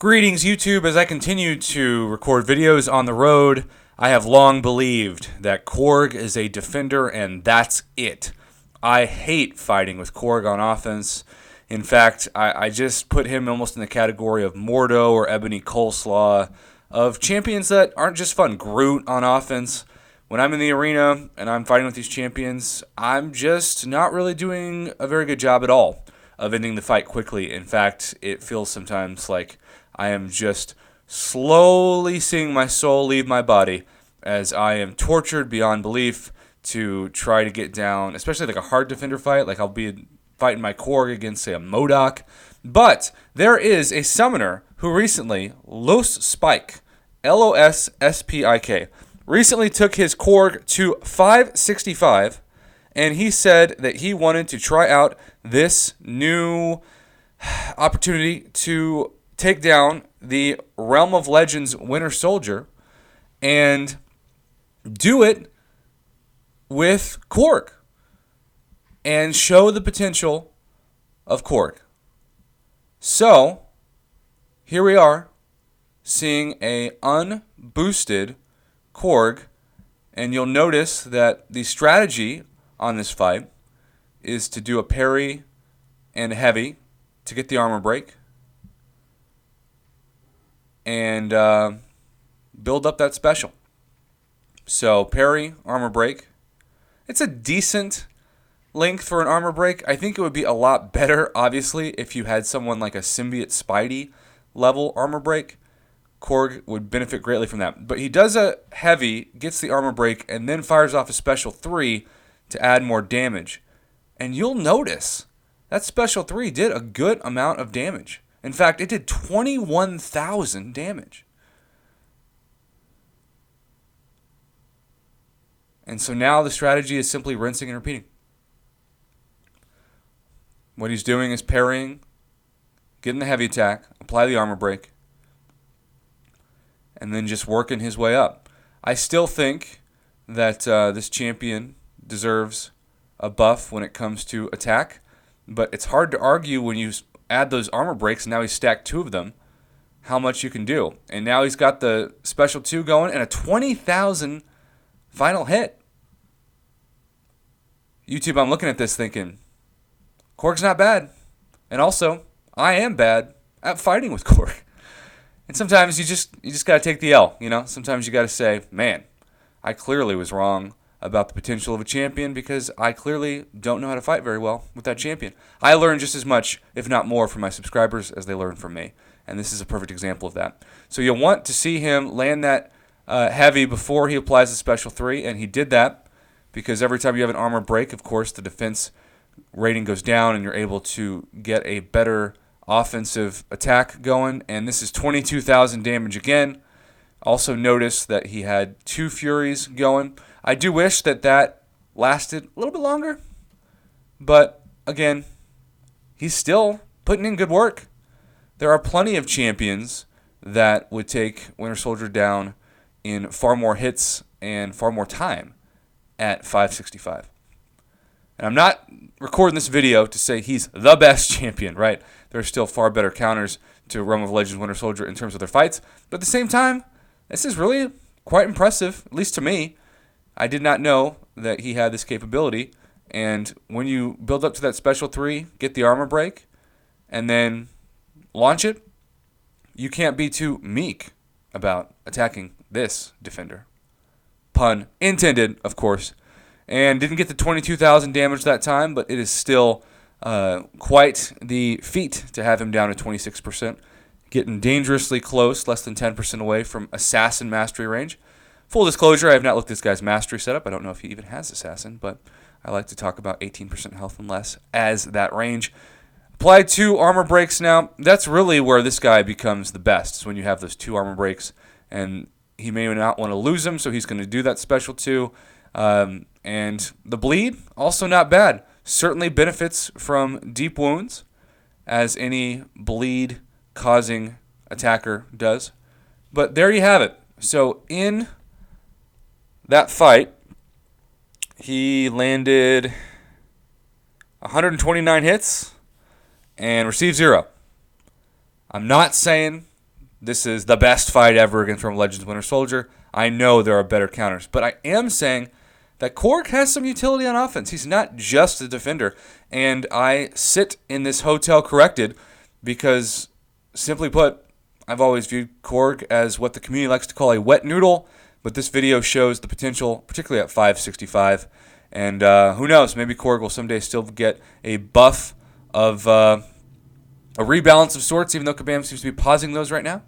Greetings, YouTube. As I continue to record videos on the road, I have long believed that Korg is a defender, and that's it. I hate fighting with Korg on offense. In fact, I just put him almost in the category of Mordo or Ebony Coleslaw, of champions that aren't just fun. Groot on offense. When I'm in the arena and I'm fighting with these champions, I'm just not really doing a very good job at all of ending the fight quickly. In fact, it feels sometimes like I am just slowly seeing my soul leave my body as I am tortured beyond belief to try to get down, especially like a hard defender fight. Like I'll be fighting my Korg against, say, a MODOK. But there is a summoner who recently, LosSpik, LosSpik, recently took his Korg to 565, and he said that he wanted to try out this new opportunity to take down the Realm of Legends Winter Soldier and do it with Korg and show the potential of Korg. So, here we are seeing a unboosted Korg, and you'll notice that the strategy on this fight is to do a parry and heavy to get the armor break and build up that special. So parry, armor break. It's a decent length for an armor break. I think it would be a lot better, obviously, if you had someone like a Symbiote Spidey level armor break. Korg would benefit greatly from that. But he does a heavy, gets the armor break, and then fires off a special 3 to add more damage. And you'll notice that special 3 did a good amount of damage. In fact, it did 21,000 damage. And so now the strategy is simply rinsing and repeating. What he's doing is parrying, getting the heavy attack, apply the armor break, and then just working his way up. I still think that this champion deserves a buff when it comes to attack, but it's hard to argue when you add those armor breaks, and now he's stacked 2 of them, how much you can do. And now he's got the special 2 going and a 20,000 final hit. YouTube, I'm looking at this thinking, Korg's not bad. And also, I am bad at fighting with Korg. And sometimes you just got to take the L, you know? Sometimes you got to say, man, I clearly was wrong about the potential of a champion because I clearly don't know how to fight very well with that champion. I learn just as much, if not more, from my subscribers as they learn from me. And this is a perfect example of that. So you'll want to see him land that heavy before he applies the special 3, and he did that because every time you have an armor break, of course, the defense rating goes down and you're able to get a better offensive attack going. And this is 22,000 damage again. Also notice that he had 2 Furies going. I do wish that that lasted a little bit longer, but again, he's still putting in good work. There are plenty of champions that would take Winter Soldier down in far more hits and far more time at 565. And I'm not recording this video to say he's the best champion, right? There are still far better counters to Realm of Legends Winter Soldier in terms of their fights, but at the same time, this is really quite impressive, at least to me. I did not know that he had this capability. And when you build up to that special 3, get the armor break, and then launch it, you can't be too meek about attacking this defender. Pun intended, of course. And didn't get the 22,000 damage that time, but it is still quite the feat to have him down to 26%. Getting dangerously close, less than 10% away from Assassin Mastery range. Full disclosure, I have not looked at this guy's Mastery setup. I don't know if he even has Assassin, but I like to talk about 18% health and less as that range. Applied 2 armor breaks now. That's really where this guy becomes the best, is when you have those 2 armor breaks, and he may not want to lose them, so he's going to do that special 2. And the bleed, also not bad. Certainly benefits from deep wounds, as any bleed-causing attacker does. But there you have it. So in that fight, he landed 129 hits and received 0. I'm not saying this is the best fight ever against from Legends Winter Soldier. I know there are better counters, but I am saying that Korg has some utility on offense. He's not just a defender, and I sit in this hotel corrected because, simply put, I've always viewed Korg as what the community likes to call a wet noodle, but this video shows the potential, particularly at 565, and who knows, maybe Korg will someday still get a buff of a rebalance of sorts, even though Kabam seems to be pausing those right now.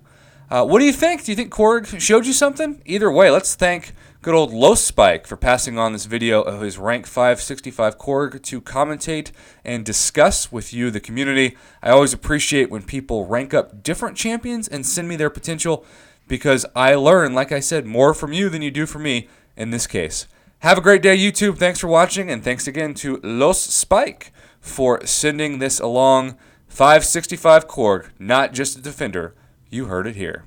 What do you think? Do you think Korg showed you something? Either way, let's thank good old LosSpik for passing on this video of his rank 565 Korg to commentate and discuss with you, the community. I always appreciate when people rank up different champions and send me their potential because I learn, like I said, more from you than you do from me in this case. Have a great day, YouTube. Thanks for watching, and thanks again to LosSpik for sending this along. 565 Korg, not just a defender. You heard it here.